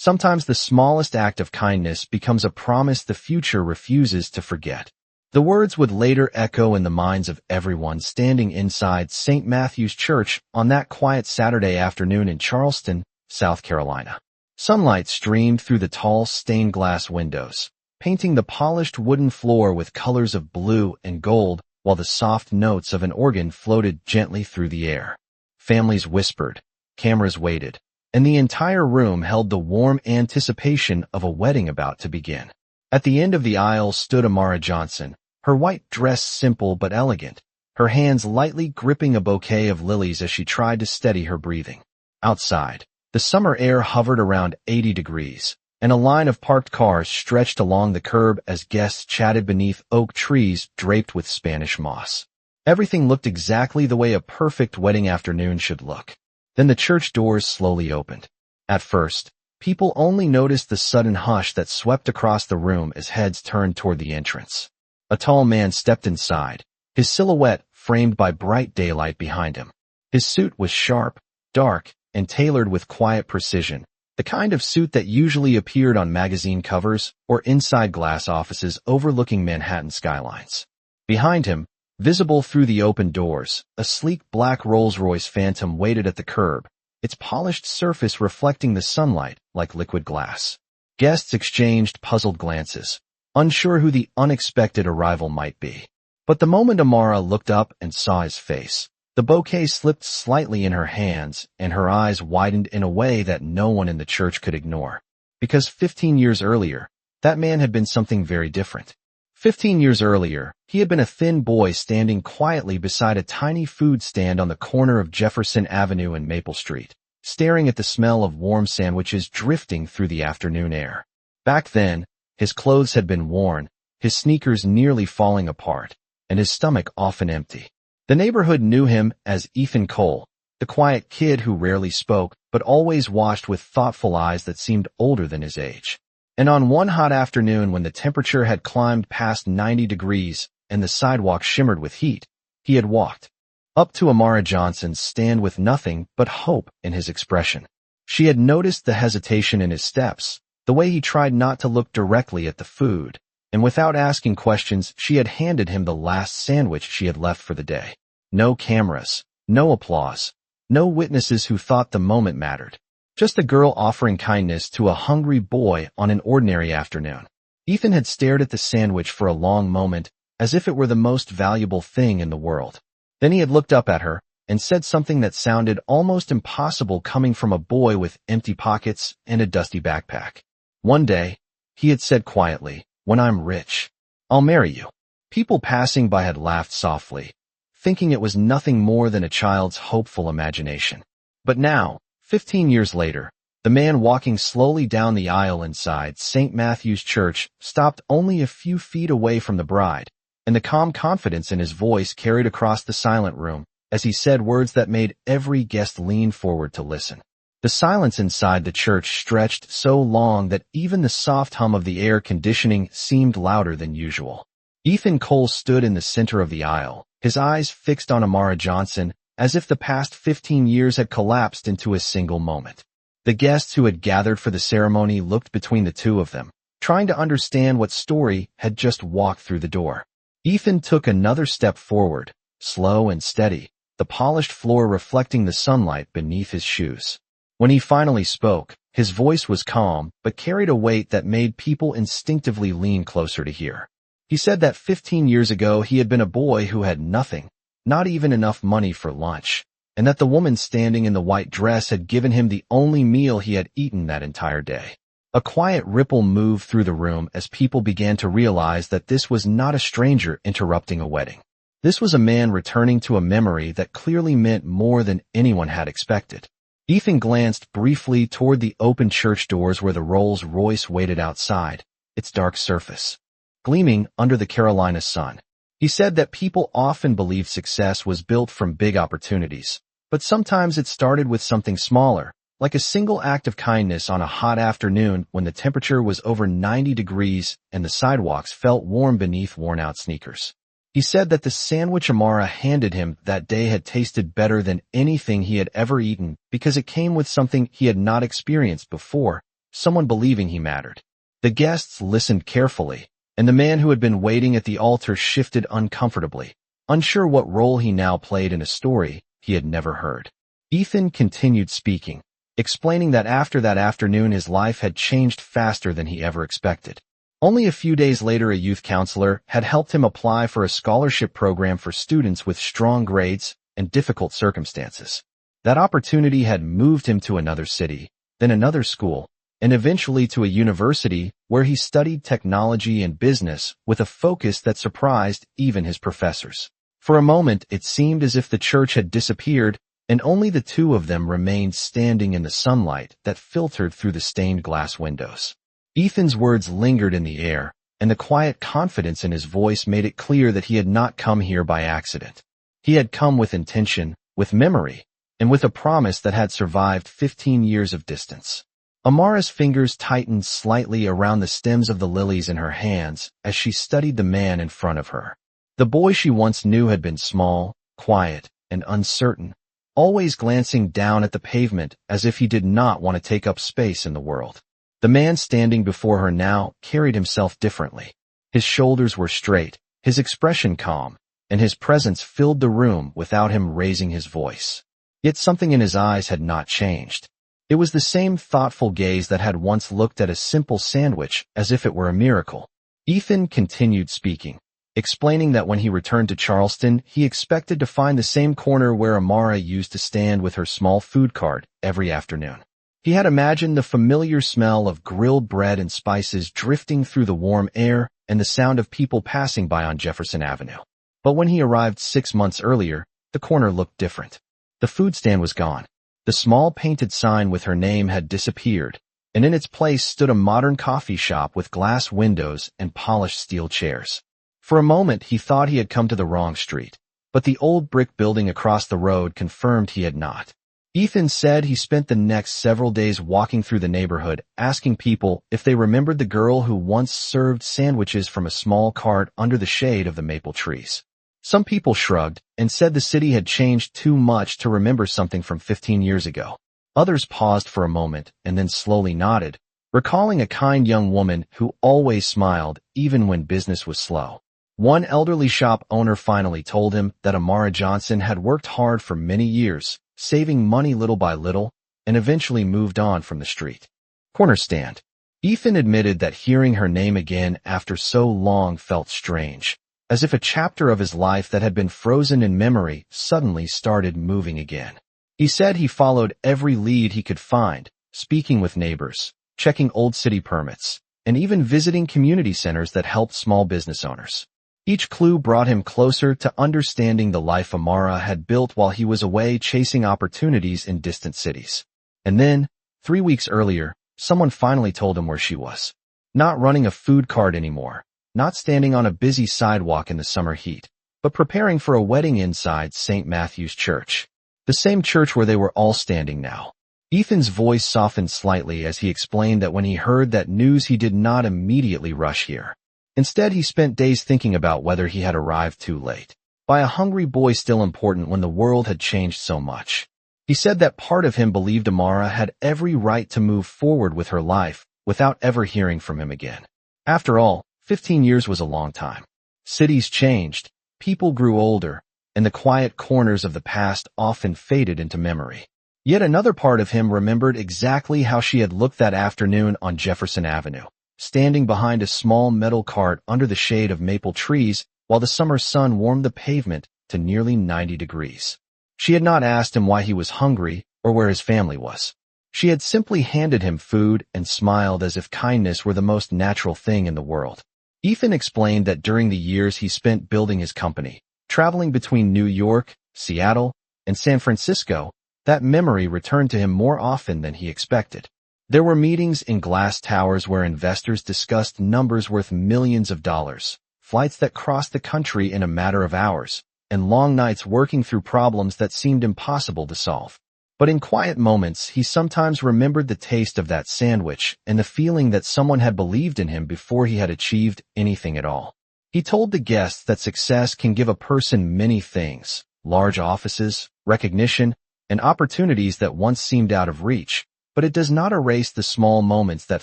Sometimes the smallest act of kindness becomes a promise the future refuses to forget. The words would later echo in the minds of everyone standing inside St. Matthew's Church on that quiet Saturday afternoon in Charleston, South Carolina. Sunlight streamed through the tall stained glass windows, painting the polished wooden floor with colors of blue and gold, while the soft notes of an organ floated gently through the air. Families whispered, cameras waited, and the entire room held the warm anticipation of a wedding about to begin. At the end of the aisle stood Amara Johnson, her white dress simple but elegant, her hands lightly gripping a bouquet of lilies as she tried to steady her breathing. Outside, the summer air hovered around 80 degrees, and a line of parked cars stretched along the curb as guests chatted beneath oak trees draped with Spanish moss. Everything looked exactly the way a perfect wedding afternoon should look. Then the church doors slowly opened. At first, people only noticed the sudden hush that swept across the room as heads turned toward the entrance. A tall man stepped inside, his silhouette framed by bright daylight behind him. His suit was sharp, dark, and tailored with quiet precision, the kind of suit that usually appeared on magazine covers or inside glass offices overlooking Manhattan skylines. Behind him, visible through the open doors, a sleek black Rolls-Royce Phantom waited at the curb, its polished surface reflecting the sunlight like liquid glass. Guests exchanged puzzled glances, unsure who the unexpected arrival might be. But the moment Amara looked up and saw his face, the bouquet slipped slightly in her hands and her eyes widened in a way that no one in the church could ignore. Because 15 years earlier, that man had been something very different. 15 years earlier, he had been a thin boy standing quietly beside a tiny food stand on the corner of Jefferson Avenue and Maple Street, staring at the smell of warm sandwiches drifting through the afternoon air. Back then, his clothes had been worn, his sneakers nearly falling apart, and his stomach often empty. The neighborhood knew him as Ethan Cole, the quiet kid who rarely spoke but always watched with thoughtful eyes that seemed older than his age. And on one hot afternoon when the temperature had climbed past 90 degrees and the sidewalk shimmered with heat, he had walked up to Amara Johnson's stand with nothing but hope in his expression. She had noticed the hesitation in his steps, the way he tried not to look directly at the food, and without asking questions, she had handed him the last sandwich she had left for the day. No cameras, no applause, no witnesses who thought the moment mattered. Just a girl offering kindness to a hungry boy on an ordinary afternoon. Ethan had stared at the sandwich for a long moment, as if it were the most valuable thing in the world. Then he had looked up at her and said something that sounded almost impossible coming from a boy with empty pockets and a dusty backpack. One day, he had said quietly, "When I'm rich, I'll marry you." People passing by had laughed softly, thinking it was nothing more than a child's hopeful imagination. But now, 15 years later, the man walking slowly down the aisle inside St. Matthew's Church stopped only a few feet away from the bride, and the calm confidence in his voice carried across the silent room as he said words that made every guest lean forward to listen. The silence inside the church stretched so long that even the soft hum of the air conditioning seemed louder than usual. Ethan Cole stood in the center of the aisle, his eyes fixed on Amara Johnson, as if the past 15 years had collapsed into a single moment. The guests who had gathered for the ceremony looked between the two of them, trying to understand what story had just walked through the door. Ethan took another step forward, slow and steady, the polished floor reflecting the sunlight beneath his shoes. When he finally spoke, his voice was calm but carried a weight that made people instinctively lean closer to hear. He said that 15 years ago he had been a boy who had nothing, not even enough money for lunch, and that the woman standing in the white dress had given him the only meal he had eaten that entire day. A quiet ripple moved through the room as people began to realize that this was not a stranger interrupting a wedding. This was a man returning to a memory that clearly meant more than anyone had expected. Ethan glanced briefly toward the open church doors where the Rolls-Royce waited outside, its dark surface gleaming under the Carolina sun. He said that people often believed success was built from big opportunities, but sometimes it started with something smaller, like a single act of kindness on a hot afternoon when the temperature was over 90 degrees and the sidewalks felt warm beneath worn-out sneakers. He said that the sandwich Amara handed him that day had tasted better than anything he had ever eaten because it came with something he had not experienced before, someone believing he mattered. The guests listened carefully, and the man who had been waiting at the altar shifted uncomfortably, unsure what role he now played in a story he had never heard. Ethan continued speaking, explaining that after that afternoon his life had changed faster than he ever expected. Only a few days later, a youth counselor had helped him apply for a scholarship program for students with strong grades and difficult circumstances. That opportunity had moved him to another city, then another school, and eventually to a university where he studied technology and business with a focus that surprised even his professors. For a moment, it seemed as if the church had disappeared, and only the two of them remained standing in the sunlight that filtered through the stained glass windows. Ethan's words lingered in the air, and the quiet confidence in his voice made it clear that he had not come here by accident. He had come with intention, with memory, and with a promise that had survived 15 years of distance. Amara's fingers tightened slightly around the stems of the lilies in her hands as she studied the man in front of her. The boy she once knew had been small, quiet, and uncertain, always glancing down at the pavement as if he did not want to take up space in the world. The man standing before her now carried himself differently. His shoulders were straight, his expression calm, and his presence filled the room without him raising his voice. Yet something in his eyes had not changed. It was the same thoughtful gaze that had once looked at a simple sandwich as if it were a miracle. Ethan continued speaking, explaining that when he returned to Charleston, he expected to find the same corner where Amara used to stand with her small food cart every afternoon. He had imagined the familiar smell of grilled bread and spices drifting through the warm air and the sound of people passing by on Jefferson Avenue. But when he arrived 6 months earlier, the corner looked different. The food stand was gone. The small painted sign with her name had disappeared, and in its place stood a modern coffee shop with glass windows and polished steel chairs. For a moment, he thought he had come to the wrong street, but the old brick building across the road confirmed he had not. Ethan said he spent the next several days walking through the neighborhood, asking people if they remembered the girl who once served sandwiches from a small cart under the shade of the maple trees. Some people shrugged and said the city had changed too much to remember something from 15 years ago. Others paused for a moment and then slowly nodded, recalling a kind young woman who always smiled even when business was slow. One elderly shop owner finally told him that Amara Johnson had worked hard for many years, saving money little by little, and eventually moved on from the street. Corner stand. Ethan admitted that hearing her name again after so long felt strange, as if a chapter of his life that had been frozen in memory suddenly started moving again. He said he followed every lead he could find, speaking with neighbors, checking old city permits, and even visiting community centers that helped small business owners. Each clue brought him closer to understanding the life Amara had built while he was away chasing opportunities in distant cities. And then, 3 weeks earlier, someone finally told him where she was. Not running a food cart anymore, not standing on a busy sidewalk in the summer heat, but preparing for a wedding inside St. Matthew's Church. The same church where they were all standing now. Ethan's voice softened slightly as he explained that when he heard that news he did not immediately rush here. Instead, he spent days thinking about whether he had arrived too late. By a hungry boy still important when the world had changed so much. He said that part of him believed Amara had every right to move forward with her life without ever hearing from him again. After all, 15 years was a long time. Cities changed, people grew older, and the quiet corners of the past often faded into memory. Yet another part of him remembered exactly how she had looked that afternoon on Jefferson Avenue, standing behind a small metal cart under the shade of maple trees while the summer sun warmed the pavement to nearly 90 degrees. She had not asked him why he was hungry or where his family was. She had simply handed him food and smiled as if kindness were the most natural thing in the world. Ethan explained that during the years he spent building his company, traveling between New York, Seattle, and San Francisco, that memory returned to him more often than he expected. There were meetings in glass towers where investors discussed numbers worth millions of dollars, flights that crossed the country in a matter of hours, and long nights working through problems that seemed impossible to solve. But in quiet moments, he sometimes remembered the taste of that sandwich and the feeling that someone had believed in him before he had achieved anything at all. He told the guests that success can give a person many things, large offices, recognition, and opportunities that once seemed out of reach, but it does not erase the small moments that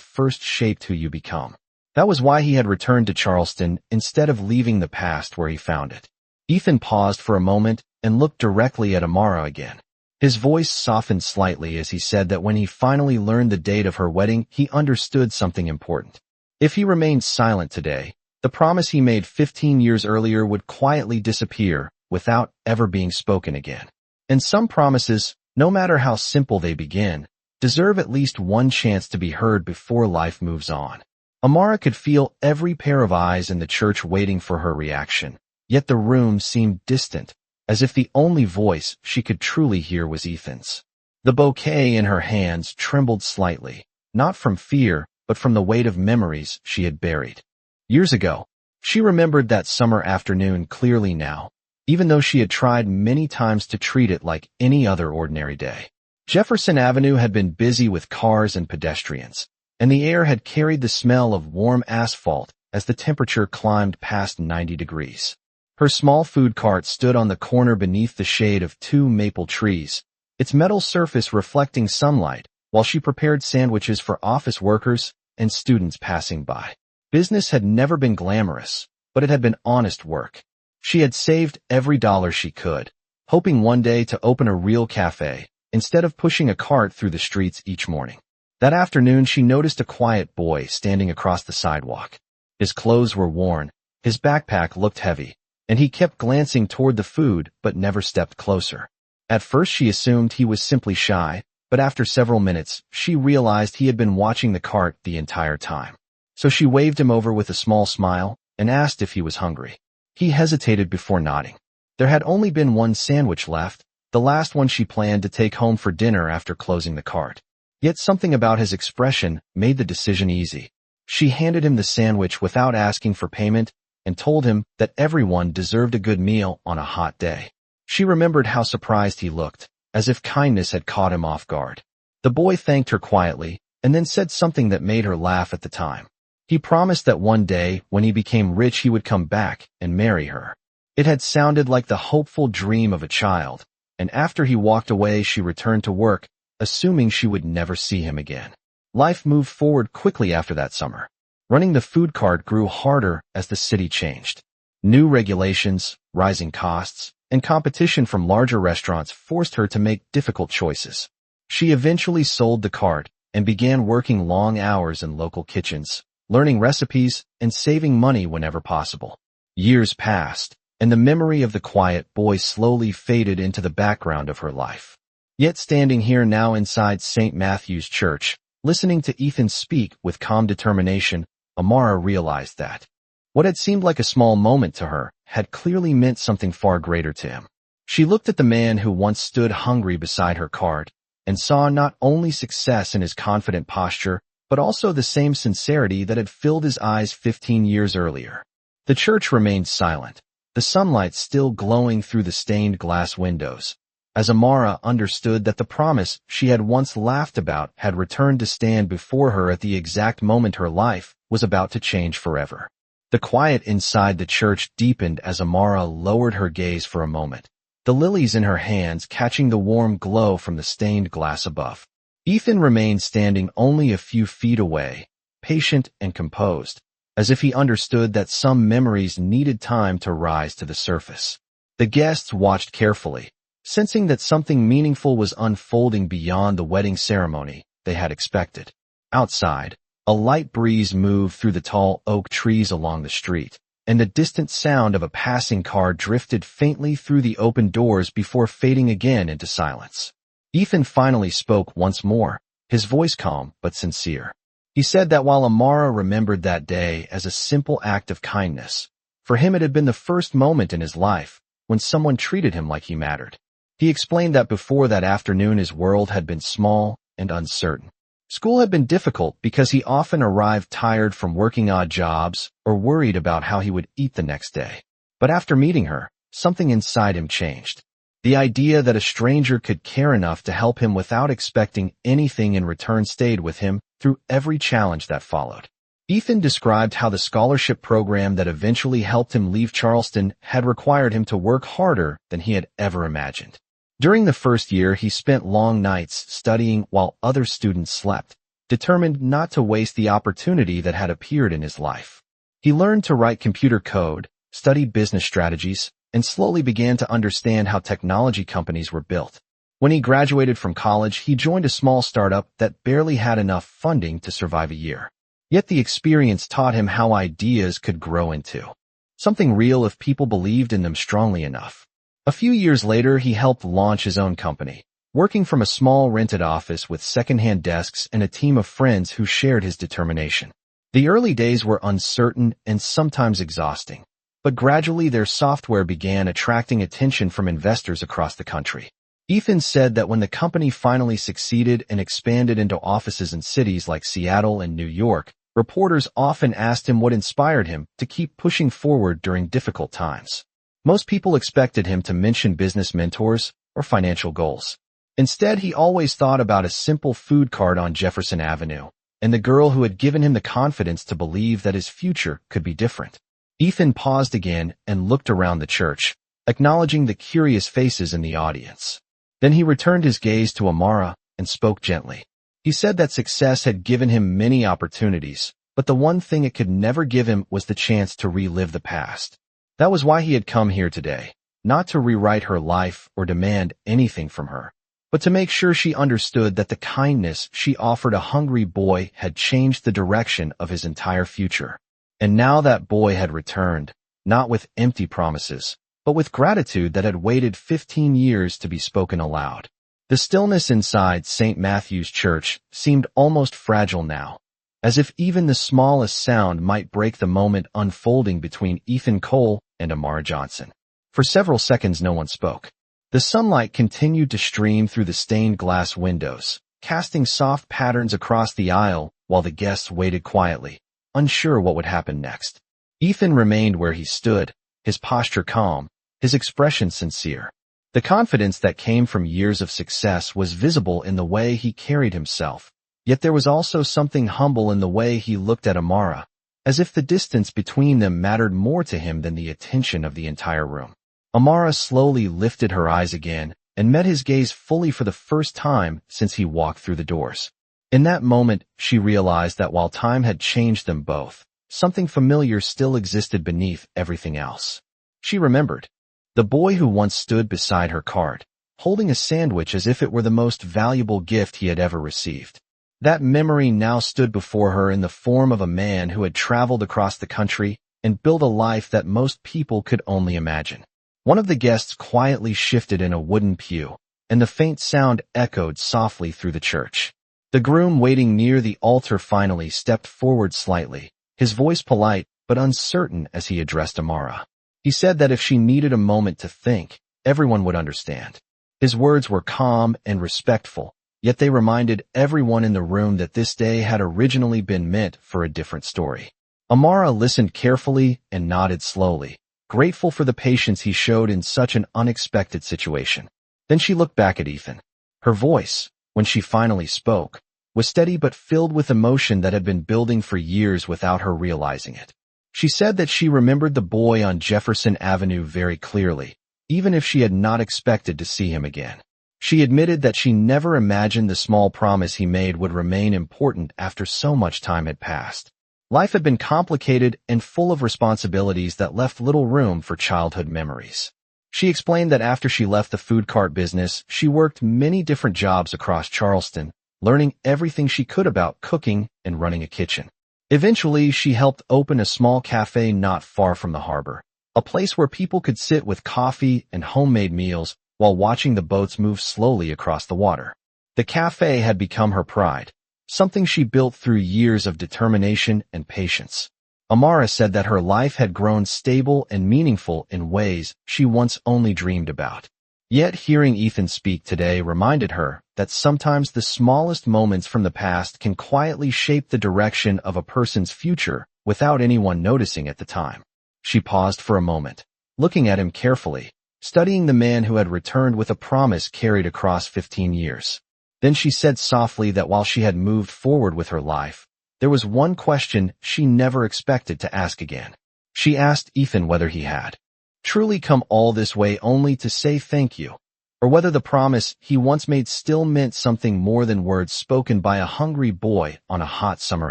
first shaped who you become. That was why he had returned to Charleston instead of leaving the past where he found it. Ethan paused for a moment and looked directly at Amara again. His voice softened slightly as he said that when he finally learned the date of her wedding, he understood something important. If he remained silent today, the promise he made 15 years earlier would quietly disappear without ever being spoken again. And some promises, no matter how simple they begin, deserve at least one chance to be heard before life moves on. Amara could feel every pair of eyes in the church waiting for her reaction, yet the room seemed distant, as if the only voice she could truly hear was Ethan's. The bouquet in her hands trembled slightly, not from fear, but from the weight of memories she had buried. Years ago, she remembered that summer afternoon clearly now, even though she had tried many times to treat it like any other ordinary day. Jefferson Avenue had been busy with cars and pedestrians, and the air had carried the smell of warm asphalt as the temperature climbed past 90 degrees. Her small food cart stood on the corner beneath the shade of two maple trees, its metal surface reflecting sunlight, while she prepared sandwiches for office workers and students passing by. Business had never been glamorous, but it had been honest work. She had saved every dollar she could, hoping one day to open a real café, instead of pushing a cart through the streets each morning. That afternoon she noticed a quiet boy standing across the sidewalk. His clothes were worn, his backpack looked heavy, and he kept glancing toward the food but never stepped closer. At first she assumed he was simply shy, but after several minutes she realized he had been watching the cart the entire time. So she waved him over with a small smile and asked if he was hungry. He hesitated before nodding. There had only been one sandwich left, the last one she planned to take home for dinner after closing the cart. Yet something about his expression made the decision easy. She handed him the sandwich without asking for payment and told him that everyone deserved a good meal on a hot day. She remembered how surprised he looked, as if kindness had caught him off guard. The boy thanked her quietly and then said something that made her laugh at the time. He promised that one day, when he became rich, he would come back and marry her. It had sounded like the hopeful dream of a child, and after he walked away she returned to work, assuming she would never see him again. Life moved forward quickly after that summer. Running the food cart grew harder as the city changed. New regulations, rising costs, and competition from larger restaurants forced her to make difficult choices. She eventually sold the cart and began working long hours in local kitchens, learning recipes and saving money whenever possible. Years passed, and the memory of the quiet boy slowly faded into the background of her life. Yet standing here now inside St. Matthew's Church, listening to Ethan speak with calm determination, Amara realized that what had seemed like a small moment to her had clearly meant something far greater to him. She looked at the man who once stood hungry beside her cart and saw not only success in his confident posture, but also the same sincerity that had filled his eyes 15 years earlier. The church remained silent, the sunlight still glowing through the stained glass windows, as Amara understood that the promise she had once laughed about had returned to stand before her at the exact moment her life was about to change forever. The quiet inside the church deepened as Amara lowered her gaze for a moment, the lilies in her hands catching the warm glow from the stained glass above. Ethan remained standing only a few feet away, patient and composed, as if he understood that some memories needed time to rise to the surface. The guests watched carefully, sensing that something meaningful was unfolding beyond the wedding ceremony they had expected. Outside, a light breeze moved through the tall oak trees along the street, and the distant sound of a passing car drifted faintly through the open doors before fading again into silence. Ethan finally spoke once more, his voice calm but sincere. He said that while Amara remembered that day as a simple act of kindness, for him it had been the first moment in his life when someone treated him like he mattered. He explained that before that afternoon his world had been small and uncertain. School had been difficult because he often arrived tired from working odd jobs or worried about how he would eat the next day. But after meeting her, something inside him changed. The idea that a stranger could care enough to help him without expecting anything in return stayed with him through every challenge that followed. Ethan described how the scholarship program that eventually helped him leave Charleston had required him to work harder than he had ever imagined. During the first year, he spent long nights studying while other students slept, determined not to waste the opportunity that had appeared in his life. He learned to write computer code, studied business strategies, and slowly began to understand how technology companies were built. When he graduated from college, he joined a small startup that barely had enough funding to survive a year. Yet the experience taught him how ideas could grow into something real if people believed in them strongly enough. A few years later, he helped launch his own company, working from a small rented office with second-hand desks and a team of friends who shared his determination. The early days were uncertain and sometimes exhausting, but gradually their software began attracting attention from investors across the country. Ethan said that when the company finally succeeded and expanded into offices in cities like Seattle and New York, reporters often asked him what inspired him to keep pushing forward during difficult times. Most people expected him to mention business mentors or financial goals. Instead, he always thought about a simple food cart on Jefferson Avenue and the girl who had given him the confidence to believe that his future could be different. Ethan paused again and looked around the church, acknowledging the curious faces in the audience. Then he returned his gaze to Amara and spoke gently. He said that success had given him many opportunities, but the one thing it could never give him was the chance to relive the past. That was why he had come here today, not to rewrite her life or demand anything from her, but to make sure she understood that the kindness she offered a hungry boy had changed the direction of his entire future. And now that boy had returned, not with empty promises, but with gratitude that had waited 15 years to be spoken aloud. The stillness inside St. Matthew's Church seemed almost fragile now, as if even the smallest sound might break the moment unfolding between Ethan Cole and Amara Johnson. For several seconds no one spoke. The sunlight continued to stream through the stained glass windows, casting soft patterns across the aisle while the guests waited quietly, unsure what would happen next. Ethan remained where he stood, his posture calm, his expression sincere. The confidence that came from years of success was visible in the way he carried himself, yet there was also something humble in the way he looked at Amara, as if the distance between them mattered more to him than the attention of the entire room. Amara slowly lifted her eyes again and met his gaze fully for the first time since he walked through the doors. In that moment, she realized that while time had changed them both, something familiar still existed beneath everything else. She remembered the boy who once stood beside her cart, holding a sandwich as if it were the most valuable gift he had ever received. That memory now stood before her in the form of a man who had traveled across the country and built a life that most people could only imagine. One of the guests quietly shifted in a wooden pew, and the faint sound echoed softly through the church. The groom waiting near the altar finally stepped forward slightly, his voice polite but uncertain as he addressed Amara. He said that if she needed a moment to think, everyone would understand. His words were calm and respectful, yet they reminded everyone in the room that this day had originally been meant for a different story. Amara listened carefully and nodded slowly, grateful for the patience he showed in such an unexpected situation. Then she looked back at Ethan. Her voice, when she finally spoke, was steady but filled with emotion that had been building for years without her realizing it. She said that she remembered the boy on Jefferson Avenue very clearly, even if she had not expected to see him again. She admitted that she never imagined the small promise he made would remain important after so much time had passed. Life had been complicated and full of responsibilities that left little room for childhood memories. She explained that after she left the food cart business, she worked many different jobs across Charleston, learning everything she could about cooking and running a kitchen. Eventually, she helped open a small café not far from the harbor, a place where people could sit with coffee and homemade meals while watching the boats move slowly across the water. The café had become her pride, something she built through years of determination and patience. Amara said that her life had grown stable and meaningful in ways she once only dreamed about. Yet hearing Ethan speak today reminded her that sometimes the smallest moments from the past can quietly shape the direction of a person's future without anyone noticing at the time. She paused for a moment, looking at him carefully, studying the man who had returned with a promise carried across 15 years. Then she said softly that while she had moved forward with her life, there was one question she never expected to ask again. She asked Ethan whether he had truly come all this way only to say thank you. or whether the promise he once made still meant something more than words spoken by a hungry boy on a hot summer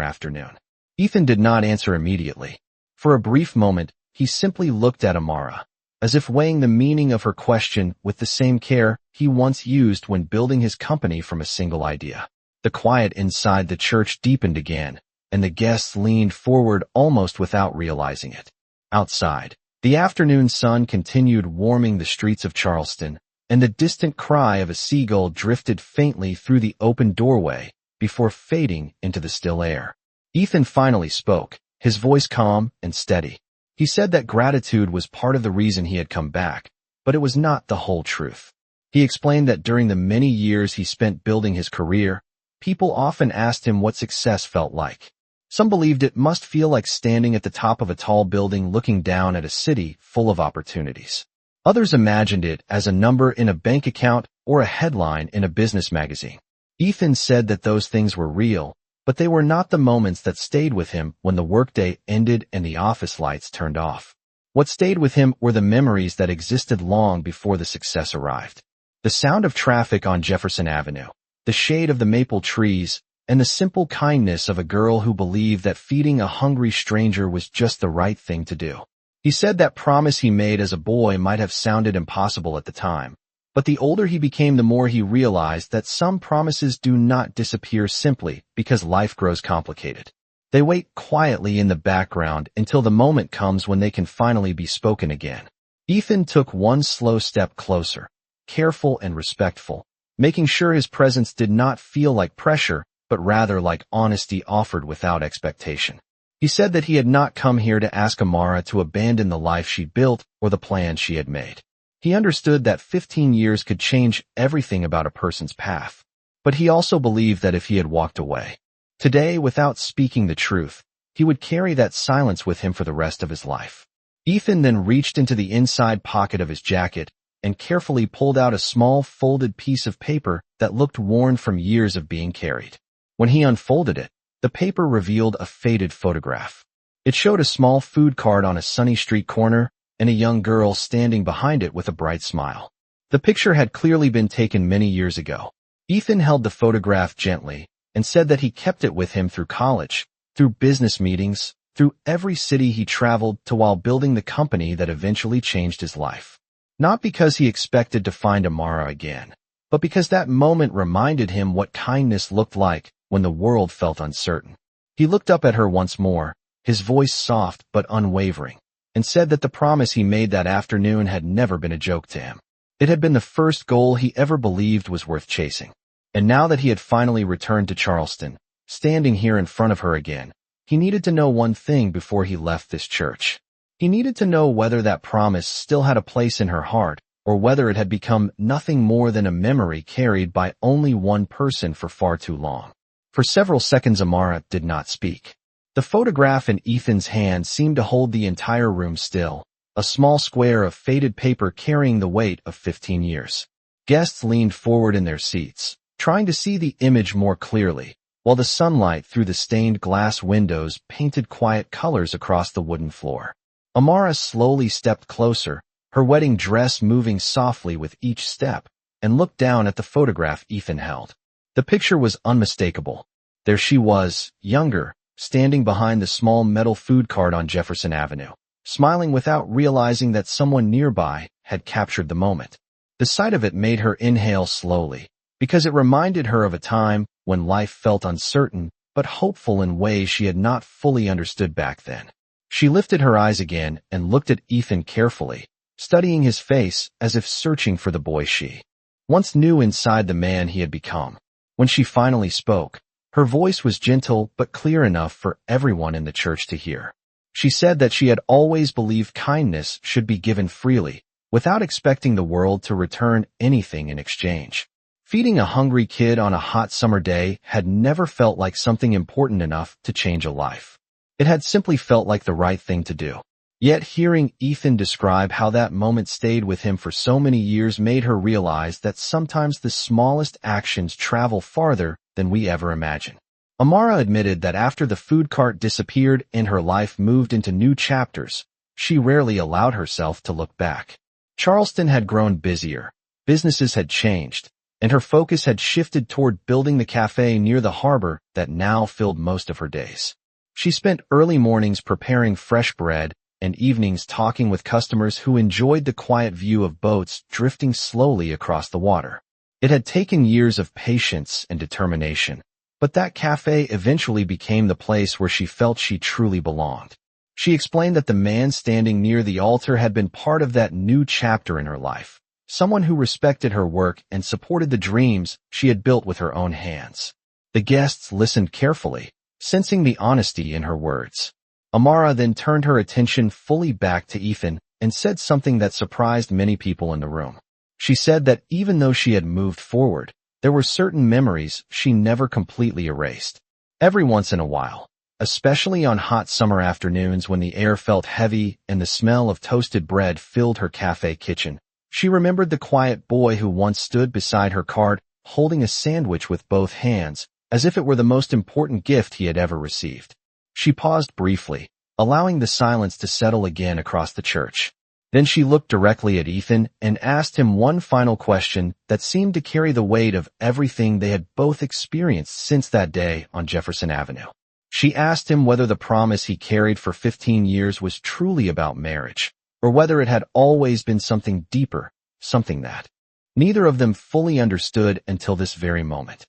afternoon. Ethan did not answer immediately. For a brief moment, he simply looked at Amara, as if weighing the meaning of her question with the same care he once used when building his company from a single idea. The quiet inside the church deepened again, and the guests leaned forward almost without realizing it. Outside, the afternoon sun continued warming the streets of Charleston, and the distant cry of a seagull drifted faintly through the open doorway before fading into the still air. Ethan finally spoke, his voice calm and steady. He said that gratitude was part of the reason he had come back, but it was not the whole truth. He explained that during the many years he spent building his career, people often asked him what success felt like. Some believed it must feel like standing at the top of a tall building looking down at a city full of opportunities. Others imagined it as a number in a bank account or a headline in a business magazine. Ethan said that those things were real, but they were not the moments that stayed with him when the workday ended and the office lights turned off. What stayed with him were the memories that existed long before the success arrived. The sound of traffic on Jefferson Avenue, the shade of the maple trees, and the simple kindness of a girl who believed that feeding a hungry stranger was just the right thing to do. He said that promise he made as a boy might have sounded impossible at the time, but the older he became, the more he realized that some promises do not disappear simply because life grows complicated. They wait quietly in the background until the moment comes when they can finally be spoken again. Ethan took one slow step closer, careful and respectful, making sure his presence did not feel like pressure, but rather like honesty offered without expectation. He said that he had not come here to ask Amara to abandon the life she built or the plans she had made. He understood that 15 years could change everything about a person's path, but he also believed that if he had walked away today without speaking the truth, he would carry that silence with him for the rest of his life. Ethan then reached into the inside pocket of his jacket and carefully pulled out a small folded piece of paper that looked worn from years of being carried. When he unfolded it, the paper revealed a faded photograph. It showed a small food cart on a sunny street corner and a young girl standing behind it with a bright smile. The picture had clearly been taken many years ago. Ethan held the photograph gently and said that he kept it with him through college, through business meetings, through every city he traveled to while building the company that eventually changed his life. Not because he expected to find Amara again, but because that moment reminded him what kindness looked like when the world felt uncertain. He looked up at her once more, his voice soft but unwavering, and said that the promise he made that afternoon had never been a joke to him. It had been the first goal he ever believed was worth chasing. And now that he had finally returned to Charleston, standing here in front of her again, he needed to know one thing before he left this church. He needed to know whether that promise still had a place in her heart, or whether it had become nothing more than a memory carried by only one person for far too long. For several seconds Amara did not speak. The photograph in Ethan's hand seemed to hold the entire room still, a small square of faded paper carrying the weight of 15 years. Guests leaned forward in their seats, trying to see the image more clearly, while the sunlight through the stained glass windows painted quiet colors across the wooden floor. Amara slowly stepped closer, her wedding dress moving softly with each step, and looked down at the photograph Ethan held. The picture was unmistakable. There she was, younger, standing behind the small metal food cart on Jefferson Avenue, smiling without realizing that someone nearby had captured the moment. The sight of it made her inhale slowly, because it reminded her of a time when life felt uncertain but hopeful in ways she had not fully understood back then. She lifted her eyes again and looked at Ethan carefully, studying his face as if searching for the boy she once knew inside the man he had become. When she finally spoke, her voice was gentle but clear enough for everyone in the church to hear. She said that she had always believed kindness should be given freely, without expecting the world to return anything in exchange. Feeding a hungry kid on a hot summer day had never felt like something important enough to change a life. It had simply felt like the right thing to do. Yet hearing Ethan describe how that moment stayed with him for so many years made her realize that sometimes the smallest actions travel farther than we ever imagine. Amara admitted that after the food cart disappeared and her life moved into new chapters, she rarely allowed herself to look back. Charleston had grown busier Businesses had changed, and her focus had shifted toward building the cafe near the harbor that now filled most of her days. She spent early mornings preparing fresh bread and evenings talking with customers who enjoyed the quiet view of boats drifting slowly across the water. It had taken years of patience and determination, but that cafe eventually became the place where she felt she truly belonged. She explained that the man standing near the altar had been part of that new chapter in her life, someone who respected her work and supported the dreams she had built with her own hands. The guests listened carefully, sensing the honesty in her words. Amara then turned her attention fully back to Ethan and said something that surprised many people in the room. She said that even though she had moved forward, there were certain memories she never completely erased. Every once in a while, especially on hot summer afternoons when the air felt heavy and the smell of toasted bread filled her cafe kitchen, she remembered the quiet boy who once stood beside her cart holding a sandwich with both hands, as if it were the most important gift he had ever received. She paused briefly, allowing the silence to settle again across the church. Then she looked directly at Ethan and asked him one final question that seemed to carry the weight of everything they had both experienced since that day on Jefferson Avenue. She asked him whether the promise he carried for 15 years was truly about marriage, or whether it had always been something deeper, something that neither of them fully understood until this very moment.